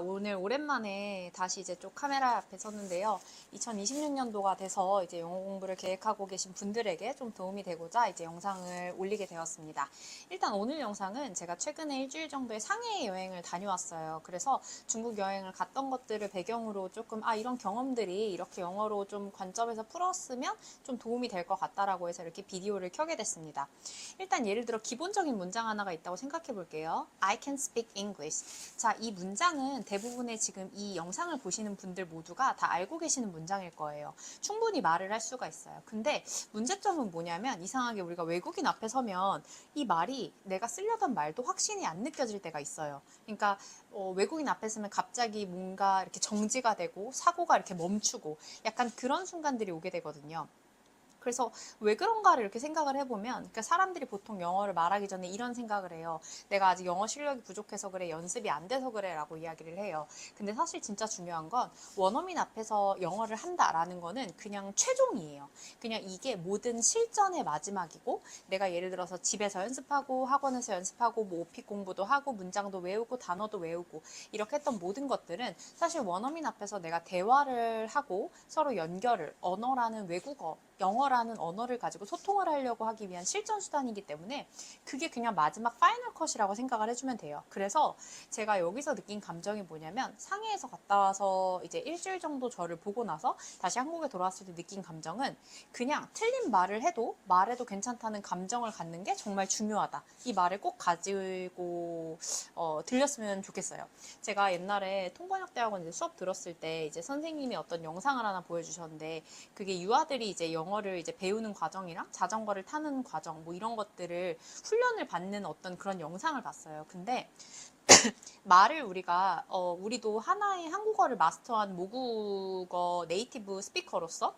오늘 오랜만에 다시 이제 좀 카메라 앞에 섰는데요. 2026년도가 돼서 이제 영어 공부를 계획하고 계신 분들에게 좀 도움이 되고자 이제 영상을 올리게 되었습니다. 일단 오늘 영상은 제가 최근에 일주일 정도의 상해 여행을 다녀왔어요. 그래서 중국 여행을 갔던 것들을 배경으로 조금 이런 경험들이 이렇게 영어로 좀 관점에서 풀었으면 좀 도움이 될 것 같다라고 해서 이렇게 비디오를 켜게 됐습니다. 일단 예를 들어 기본적인 문장 하나가 있다고 생각해 볼게요. I can speak English. 자, 이 문장은 대부분의 지금 이 영상을 보시는 분들 모두가 다 알고 계시는 문장일 거예요. 충분히 말을 할 수가 있어요. 근데 문제점은 뭐냐면 이상하게 우리가 외국인 앞에 서면 이 말이 내가 쓰려던 말도 확신이 안 느껴질 때가 있어요. 그러니까 외국인 앞에 서면 갑자기 뭔가 이렇게 정지가 되고 사고가 이렇게 멈추고 약간 그런 순간들이 오게 되거든요. 그래서 왜 그런가를 이렇게 생각을 해보면, 그러니까 사람들이 보통 영어를 말하기 전에 이런 생각을 해요. 내가 아직 영어 실력이 부족해서 그래, 연습이 안 돼서 그래 라고 이야기를 해요. 근데 사실 진짜 중요한 건 원어민 앞에서 영어를 한다라는 거는 그냥 최종이에요. 그냥 이게 모든 실전의 마지막이고, 내가 예를 들어서 집에서 연습하고 학원에서 연습하고 뭐 오픽 공부도 하고 문장도 외우고 단어도 외우고 이렇게 했던 모든 것들은 사실 원어민 앞에서 내가 대화를 하고 서로 연결을, 언어라는 외국어, 영어라는 언어를 가지고 소통을 하려고 하기 위한 실전 수단이기 때문에 그게 그냥 마지막 파이널 컷이라고 생각을 해주면 돼요. 그래서 제가 여기서 느낀 감정이 뭐냐면, 상해에서 갔다 와서 이제 일주일 정도 저를 보고 나서 다시 한국에 돌아왔을 때 느낀 감정은, 그냥 틀린 말을 해도 말해도 괜찮다는 감정을 갖는 게 정말 중요하다. 이 말을 꼭 가지고 들렸으면 좋겠어요. 제가 옛날에 통번역대학원 이제 수업 들었을 때 이제 선생님이 어떤 영상을 하나 보여주셨는데, 그게 유아들이 이제 영어를 이제 배우는 과정이랑 자전거를 타는 과정 뭐 이런 것들을 훈련을 받는 어떤 그런 영상을 봤어요. 근데 말을 우리도 하나의 한국어를 마스터한 모국어 네이티브 스피커로서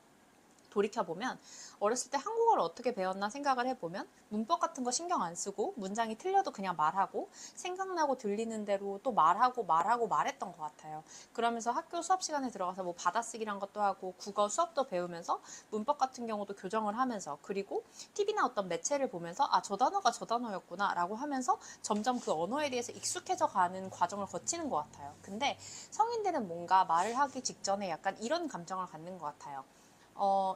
돌이켜보면 어렸을 때 한국어를 어떻게 배웠나 생각을 해보면 문법 같은 거 신경 안 쓰고 문장이 틀려도 그냥 말하고 생각나고 들리는 대로 또 말하고 말했던 것 같아요. 그러면서 학교 수업 시간에 들어가서 뭐 받아쓰기란 것도 하고 국어 수업도 배우면서 문법 같은 경우도 교정을 하면서, 그리고 TV나 어떤 매체를 보면서 저 단어가 저 단어였구나 라고 하면서 점점 그 언어에 대해서 익숙해져 가는 과정을 거치는 것 같아요. 근데 성인들은 뭔가 말을 하기 직전에 약간 이런 감정을 갖는 것 같아요.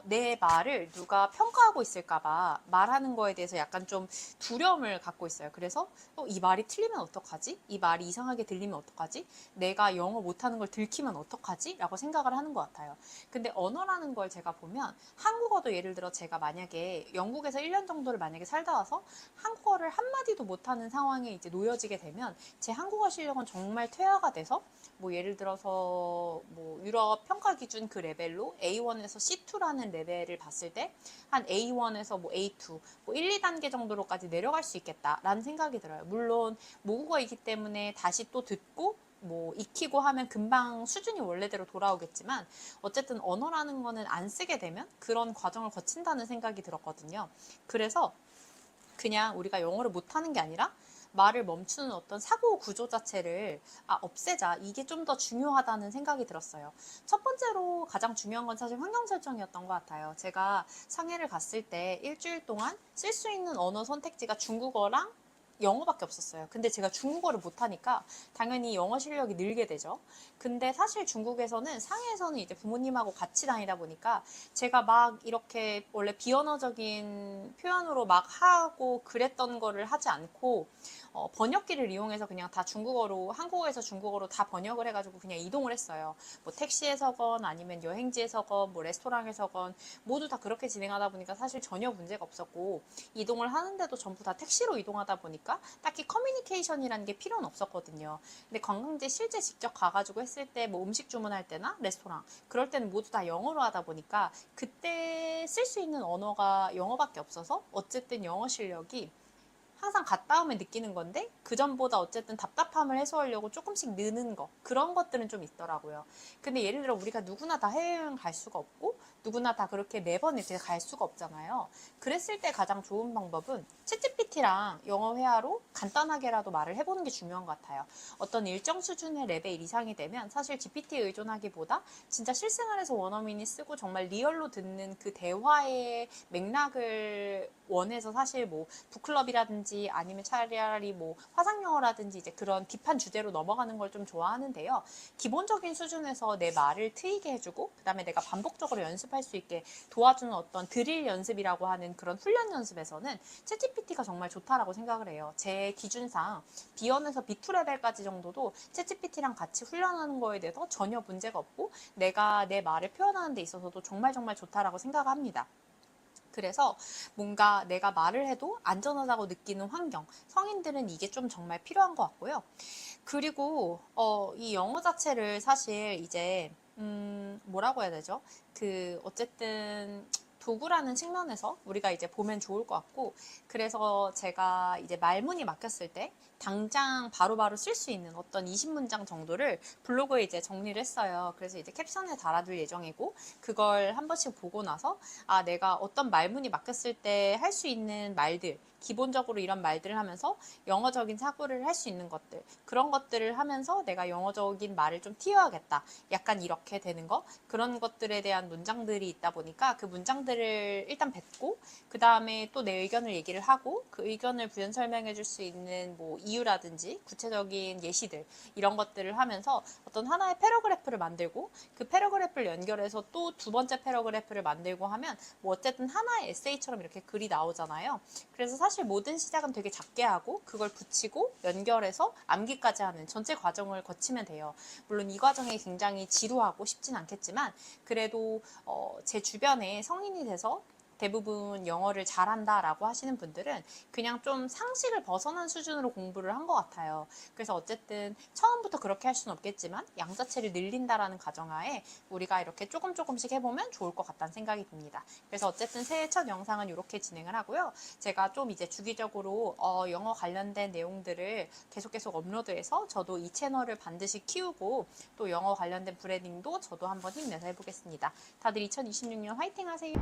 내 말을 누가 평가하고 있을까봐 말하는 거에 대해서 약간 좀 두려움을 갖고 있어요. 그래서 이 말이 틀리면 어떡하지? 이 말이 이상하게 들리면 어떡하지? 내가 영어 못하는 걸 들키면 어떡하지? 라고 생각을 하는 것 같아요. 근데 언어라는 걸 제가 보면, 한국어도 예를 들어 제가 만약에 영국에서 1년 정도를 만약에 살다 와서 한국어를 한마디도 못하는 상황에 이제 놓여지게 되면 제 한국어 실력은 정말 퇴화가 돼서, 뭐 예를 들어서 뭐 유럽 평가 기준 그 레벨로 A1에서 C2라는 레벨을 봤을 때 한 A1에서 뭐 A2, 뭐 1, 2단계 정도로까지 내려갈 수 있겠다라는 생각이 들어요. 물론 모국어이기 때문에 다시 또 듣고 뭐 익히고 하면 금방 수준이 원래대로 돌아오겠지만, 어쨌든 언어라는 거는 안 쓰게 되면 그런 과정을 거친다는 생각이 들었거든요. 그래서 그냥 우리가 영어를 못하는 게 아니라 말을 멈추는 어떤 사고 구조 자체를 없애자, 이게 좀 더 중요하다는 생각이 들었어요. 첫 번째로 가장 중요한 건 사실 환경 설정이었던 것 같아요. 제가 상해를 갔을 때 일주일 동안 쓸 수 있는 언어 선택지가 중국어랑 영어밖에 없었어요. 근데 제가 중국어를 못하니까 당연히 영어 실력이 늘게 되죠. 근데 사실 중국에서는, 상해에서는 이제 부모님하고 같이 다니다 보니까 제가 막 이렇게 원래 비언어적인 표현으로 막 하고 그랬던 거를 하지 않고 번역기를 이용해서 그냥 다 중국어로, 한국어에서 중국어로 다 번역을 해가지고 그냥 이동을 했어요. 뭐 택시에서건 아니면 여행지에서건 뭐 레스토랑에서건 모두 다 그렇게 진행하다 보니까 사실 전혀 문제가 없었고, 이동을 하는데도 전부 다 택시로 이동하다 보니까 딱히 커뮤니케이션이라는 게 필요는 없었거든요. 근데 관광지 실제 직접 가가지고 했을 때 뭐 음식 주문할 때나 레스토랑 그럴 때는 모두 다 영어로 하다 보니까 그때 쓸 수 있는 언어가 영어밖에 없어서 어쨌든 영어 실력이 항상 갔다 오면 느끼는 건데, 그 전보다 어쨌든 답답함을 해소하려고 조금씩 느는 거, 그런 것들은 좀 있더라고요. 근데 예를 들어 우리가 누구나 다 해외여행 갈 수가 없고 누구나 다 그렇게 매번 이렇게 갈 수가 없잖아요. 그랬을 때 가장 좋은 방법은 챗GPT랑 영어 회화로 간단하게라도 말을 해보는 게 중요한 것 같아요. 어떤 일정 수준의 레벨 이상이 되면 사실 GPT에 의존하기보다 진짜 실생활에서 원어민이 쓰고 정말 리얼로 듣는 그 대화의 맥락을 원해서 사실 뭐 북클럽이라든지 아니면 차라리 뭐 화상영어라든지 이제 그런 딥한 주제로 넘어가는 걸 좀 좋아하는데요. 기본적인 수준에서 내 말을 트이게 해주고 그다음에 내가 반복적으로 연습할 수 있게 도와주는 어떤 드릴 연습이라고 하는 그런 훈련 연습에서는 챗GPT가 정말 좋다라고 생각을 해요. 제 기준상 B1에서 B2 레벨까지 정도도 챗GPT랑 같이 훈련하는 거에 대해서 전혀 문제가 없고 내가 내 말을 표현하는 데 있어서도 정말 좋다라고 생각합니다. 그래서 뭔가 내가 말을 해도 안전하다고 느끼는 환경, 성인들은 이게 좀 정말 필요한 것 같고요. 그리고 이 영어 자체를 사실 이제 뭐라고 해야 되죠? 어쨌든 도구라는 측면에서 우리가 이제 보면 좋을 것 같고, 그래서 제가 이제 말문이 막혔을 때 당장 바로바로 쓸 수 있는 어떤 20문장 정도를 블로그에 이제 정리를 했어요. 그래서 이제 캡션에 달아둘 예정이고, 그걸 한 번씩 보고 나서 내가 어떤 말문이 막혔을 때 할 수 있는 말들, 기본적으로 이런 말들을 하면서 영어적인 사고를 할 수 있는 것들, 그런 것들을 하면서 내가 영어적인 말을 좀 튀어야겠다. 약간 이렇게 되는 거, 그런 것들에 대한 문장들이 있다 보니까 그 문장들을 일단 뱉고 그 다음에 또 내 의견을 얘기를 하고 그 의견을 부연 설명해 줄 수 있는 뭐 이유라든지 구체적인 예시들 이런 것들을 하면서 어떤 하나의 패러그래프를 만들고 그 패러그래프를 연결해서 또 두 번째 패러그래프를 만들고 하면 뭐 어쨌든 하나의 에세이처럼 이렇게 글이 나오잖아요. 그래서 사실 모든 시작은 되게 작게 하고 그걸 붙이고 연결해서 암기까지 하는 전체 과정을 거치면 돼요. 물론 이 과정이 굉장히 지루하고 쉽진 않겠지만 그래도 제 주변에 성인이 돼서 대부분 영어를 잘한다라고 하시는 분들은 그냥 좀 상식을 벗어난 수준으로 공부를 한 것 같아요. 그래서 어쨌든 처음부터 그렇게 할 수는 없겠지만 양자체를 늘린다라는 가정하에 우리가 이렇게 조금씩 해보면 좋을 것 같다는 생각이 듭니다. 그래서 어쨌든 새해 첫 영상은 이렇게 진행을 하고요. 제가 좀 이제 주기적으로 영어 관련된 내용들을 계속 업로드해서 저도 이 채널을 반드시 키우고 또 영어 관련된 브랜딩도 저도 한번 힘내서 해보겠습니다. 다들 2026년 화이팅 하세요.